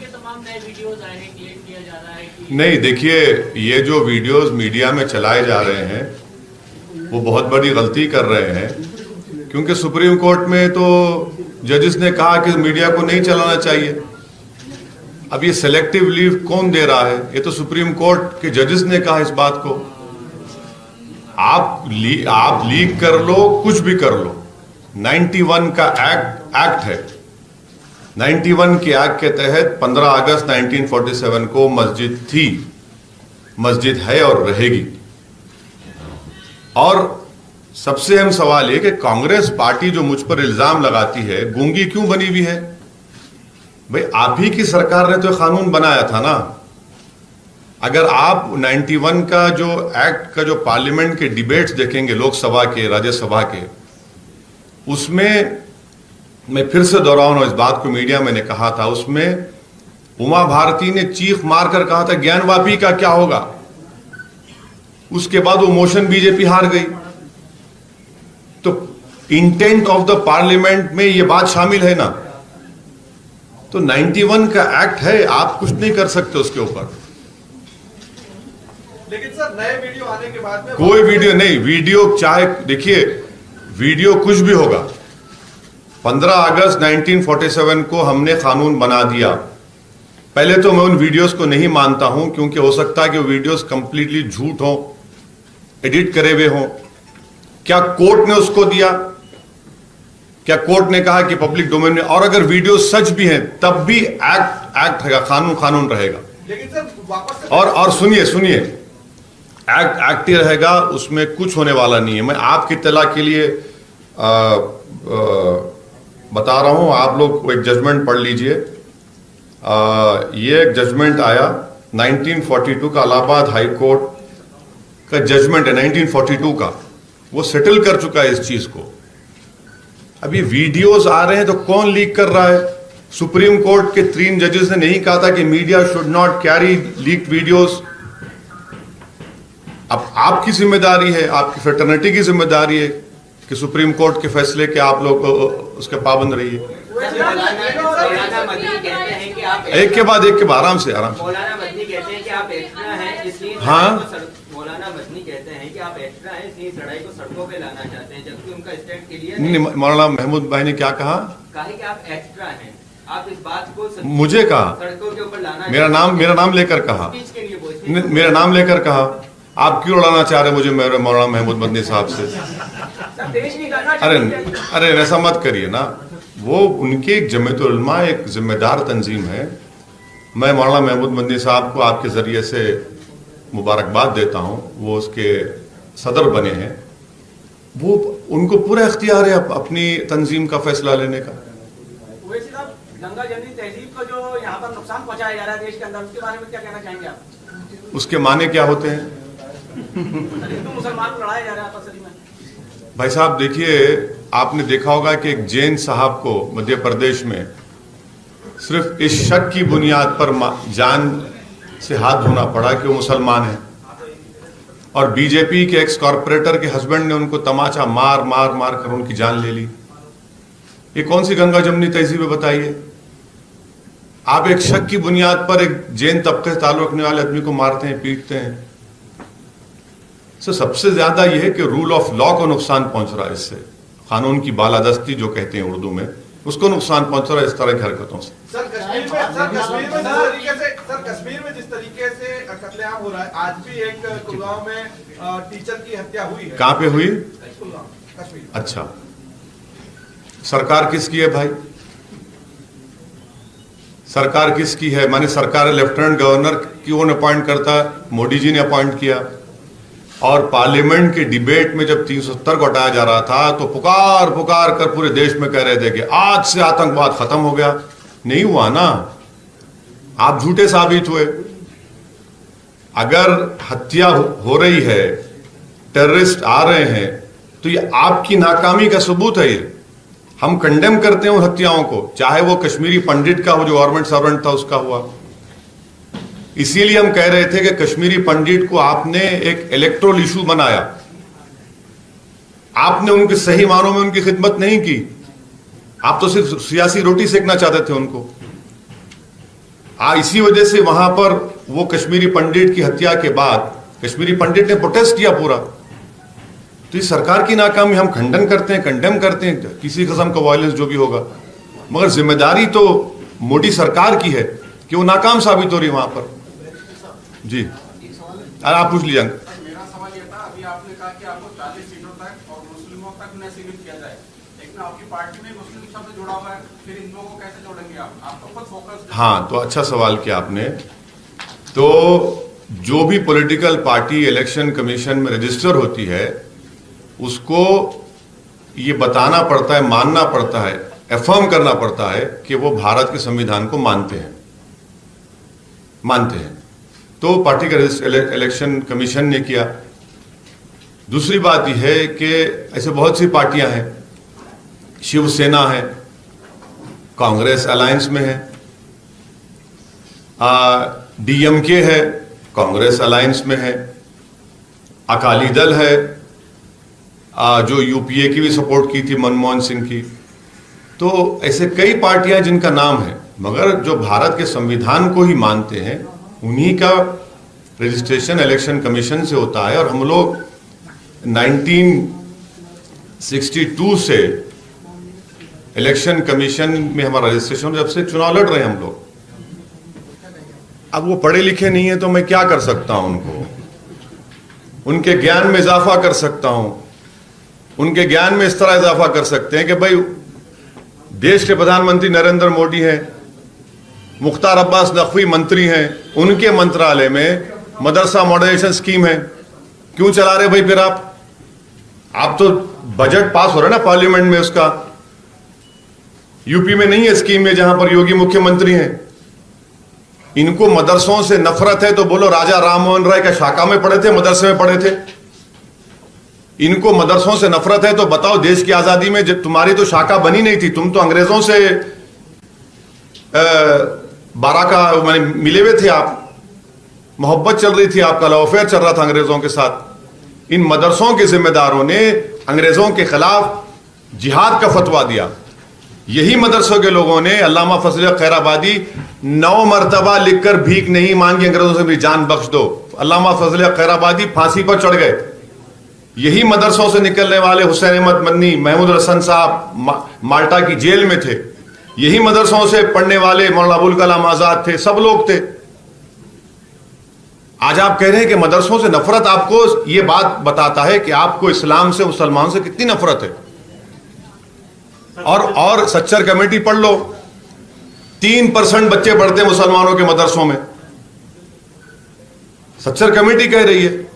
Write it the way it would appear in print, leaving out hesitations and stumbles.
तमाम नए वीडियोस आए हैं, क्लेम किया जा रहा है कि नहीं, देखिए, ये जो वीडियोस मीडिया में चलाए जा रहे हैं वो बहुत बड़ी गलती कर रहे हैं, क्योंकि सुप्रीम कोर्ट में तो जजेस ने कहा कि मीडिया को नहीं चलाना चाहिए। अब ये सेलेक्टिव लीव कौन दे रहा है? ये तो सुप्रीम कोर्ट के जजेस ने कहा इस बात को। आप लीक कर लो, कुछ भी कर लो, 91 का एक्ट है। 91 के एक्ट के तहत 15 अगस्त 1947 को मस्जिद थी, मस्जिद है और रहेगी। और सबसे अहम सवाल ये कि कांग्रेस पार्टी जो मुझ पर इल्जाम लगाती है, गूंगी क्यों बनी हुई है? भाई, आप ही की सरकार ने तो कानून बनाया था ना। अगर आप 91 का जो एक्ट का जो पार्लियामेंट के डिबेट्स देखेंगे, लोकसभा के, राज्यसभा के, उसमें मैं फिर से दोहराऊं, इस बात को मीडिया में कहा था, उसमें उमा भारती ने चीख मारकर कहा था ज्ञानवापी का क्या होगा। उसके बाद वो मोशन बीजेपी हार गई। तो इंटेंट ऑफ द पार्लियामेंट में ये बात शामिल है ना। तो 91 का एक्ट है, आप कुछ नहीं कर सकते उसके ऊपर। लेकिन सर, नए वीडियो आने के बाद में कोई वीडियो नहीं, वीडियो चाहे देखिए, वीडियो कुछ भी होगा। 15 अगस्त 1947 को हमने कानून बना दिया। पहले तो मैं उन वीडियोस को नहीं मानता हूं, क्योंकि हो सकता है कि वो वीडियोस कंप्लीटली झूठ हो, एडिट करे हुए हों। क्या कोर्ट ने उसको दिया? क्या कोर्ट ने कहा कि पब्लिक डोमेन में? और अगर वीडियो सच भी हैं तब भी एक्ट रहेगा, कानून रहेगा। लेकिन सर वापस से और सुनिए, एक्ट ही रहेगा, उसमें कुछ होने वाला नहीं है। मैं आपकी इत्तला के लिए बता रहा हूं, आप लोग एक जजमेंट पढ़ लीजिए। ये एक जजमेंट आया 1942 का, इलाहाबाद हाई कोर्ट का जजमेंट है 1942 का। वो सेटल कर चुका है इस चीज को। अब ये वीडियोस आ रहे हैं तो कौन लीक कर रहा है? सुप्रीम कोर्ट के 3 जजेस ने नहीं कहा था कि media should not carry leaked videos? अब आपकी जिम्मेदारी है, आपकी फ्रेटर्निटी की जिम्मेदारी है कि सुप्रीम कोर्ट के फैसले के आप लोग उसके पाबंद रहिए। एक के बाद आराम से। मौलाना मदनी कहते हैं कि आप एक्स्ट्रा हैं, इसलिए हाँ, मौलाना मदनी कहते हैं कि आप एक्स्ट्रा हैं, इसलिए लड़ाई को सड़कों पे लाना चाहते हैं, जबकि उनका स्टैंड क्लियर नहीं, मौलाना महमूद भाई ने क्या कहा? कि आप एक्स्ट्रा हैं, आप इस बात को मुझे कहा, सड़कों के ऊपर लाना, मेरा नाम लेकर कहा, मेरा नाम लेकर कहा। आप क्यों लड़ाना चाह रहे मुझे मेरे मौलाना महमूद मदनी साहब से? अरे ऐसा मत करिए ना। वो उनकी एक जमीयतुल उलमा, एक जिम्मेदार तंजीम है। मैं मौलाना महमूद मदनी साहब को आपके जरिए से मुबारकबाद देता हूं, वो उसके सदर बने हैं। वो उनको पूरा इख्तियार है अपनी तंजीम का फैसला लेने का। गंगा जमनी तहजीब को जो यहाँ पर नुकसान पहुंचाया जा रहा है देश के अंदर, उसके बारे में क्या कहना चाहेंगे आप? उसके माने क्या होते हैं? हिंदू मुसलमान को लड़ाया जा रहा है आपस में। भाई साहब देखिए, आपने देखा होगा कि एक जैन साहब को मध्य प्रदेश में सिर्फ इस शक की बुनियाद पर जान से हाथ धोना पड़ा कि वो मुसलमान है, और बीजेपी के एक्स कॉर्पोरेटर के हस्बैंड ने उनको तमाचा मार कर उनकी जान ले ली। ये कौन सी गंगा जमनी तहजीब है बताइए? आप एक शक की बुनियाद पर एक जैन तबके से ताल्लुक रखने वाले आदमी को मारते हैं, पीटते हैं। सबसे ज्यादा यह है कि रूल ऑफ लॉ को नुकसान पहुंच रहा है इससे। कानून की बालादस्ती जो कहते हैं उर्दू में, उसको नुकसान पहुंच रहा है इस तरह की हरकतों से। सर कश्मीर में जिस तरीके से कत्लेआम हो रहा है, आज भी एक कुलगांव में टीचर की हत्या हुई है। कहां पे हुई? कश्मीर। अच्छा, सरकार किसकी है भाई? सरकार किसकी है? माने सरकार लेफ्टिनेंट गवर्नर क्यों अपॉइंट करता है? मोदी जी ने अपॉइंट किया। और पार्लियामेंट के डिबेट में जब 370 को हटाया जा रहा था तो पुकार कर पूरे देश में कह रहे थे कि आज से आतंकवाद खत्म हो गया। नहीं हुआ ना, आप झूठे साबित हुए। अगर हत्या हो रही है, टेररिस्ट आ रहे हैं, तो ये आपकी नाकामी का सबूत है। ये हम कंडेम करते हैं उन हत्याओं को, चाहे वो कश्मीरी पंडित का हो जो गवर्नमेंट सर्वेंट था उसका हुआ। इसीलिए हम कह रहे थे कि कश्मीरी पंडित को आपने एक इलेक्टोरल इशू बनाया, आपने उनके सही मानों में उनकी खिदमत नहीं की, आप तो सिर्फ सियासी रोटी सेकना चाहते थे उनको। इसी वजह से वहां पर वो कश्मीरी पंडित की हत्या के बाद कश्मीरी पंडित ने प्रोटेस्ट किया पूरा। तो इस सरकार की नाकामी हम खंडन करते हैं, कंडेम करते हैं किसी किस्म का वायलेंस जो भी होगा, मगर जिम्मेदारी तो मोदी सरकार की है कि वो नाकाम साबित हो रही है वहां पर। जी आप पूछ लीजिए। मेरा सवाल ये था, अभी आपने कहा कि आपको 40 सीटों तक और मुस्लिमों तक न सीमित किया जाए, लेकिन आपकी पार्टी में मुस्लिम शब्द जुड़ा हुआ है, फिर इन लोगों को कैसे जोड़ेंगे आप तो खुद फोकस। हाँ, तो अच्छा सवाल किया आपने। तो जो भी पॉलिटिकल पार्टी इलेक्शन कमीशन में रजिस्टर होती है उसको ये बताना पड़ता है, मानना पड़ता है, एफर्म करना पड़ता है कि वो भारत के संविधान को मानते हैं। तो पार्टी का इलेक्शन कमीशन ने किया। दूसरी बात यह है कि ऐसे बहुत सी पार्टियां हैं, शिवसेना है, कांग्रेस अलायंस में है, डीएमके है, कांग्रेस अलायंस में है, अकाली दल है, जो यूपीए की भी सपोर्ट की थी मनमोहन सिंह की। तो ऐसे कई पार्टियां जिनका नाम है, मगर जो भारत के संविधान को ही मानते हैं उन्हीं का रजिस्ट्रेशन इलेक्शन कमीशन से होता है। और हम लोग 1962 से इलेक्शन कमीशन में हमारा रजिस्ट्रेशन, जब से चुनाव लड़ रहे हैं हम लोग। अब वो पढ़े लिखे नहीं है तो मैं क्या कर सकता हूं उनको, उनके ज्ञान में इजाफा कर सकता हूं। उनके ज्ञान में इस तरह इजाफा कर सकते हैं कि भाई देश के प्रधानमंत्री नरेंद्र मोदी हैं, मुख्तार अब्बास नकवी मंत्री हैं, उनके मंत्रालय में मदरसा मॉडर्नाइजेशन स्कीम है, क्यों चला रहे भाई? फिर आप तो बजट पास हो रहा है ना पार्लियामेंट में उसका, यूपी में नहीं है स्कीम में जहां पर योगी मुख्यमंत्री हैं। इनको मदरसों से नफरत है तो बोलो राजा राम मोहन राय का शाखा में पढ़े थे, मदरसे में पढ़े थे? इनको मदरसों से नफरत है तो बताओ देश की आजादी में जब तुम्हारी तो शाखा बनी नहीं थी, तुम तो अंग्रेजों से बाराका माने मिले हुए थे, आप मोहब्बत चल रही थी, आपका लव अफेयर चल रहा था अंग्रेजों के साथ। इन मदरसों के जिम्मेदारों ने अंग्रेजों के खिलाफ जिहाद का फतवा दिया। यही मदरसों के लोगों ने अल्लामा फजल खैराबादी 9 मरतबा लिखकर भीख नहीं मांगी अंग्रेजों से, मेरी जान बख्श दो। अल्लामा फजल खैराबादी फांसी पर चढ़ गए। यही मदरसों से निकलने वाले हुसैन अहमद मन्नी, महमूद हसन साहब माल्टा की जेल में थे। यही मदरसों से पढ़ने वाले मौलाना अबुल कलाम आजाद थे, सब लोग थे। आज आप कह रहे हैं कि मदरसों से नफरत, आपको यह बात बताता है कि आपको इस्लाम से, मुसलमानों से कितनी नफरत है। और सच्चर कमेटी पढ़ लो, 3% बच्चे पढ़ते हैं मुसलमानों के मदरसों में, सच्चर कमेटी कह रही है।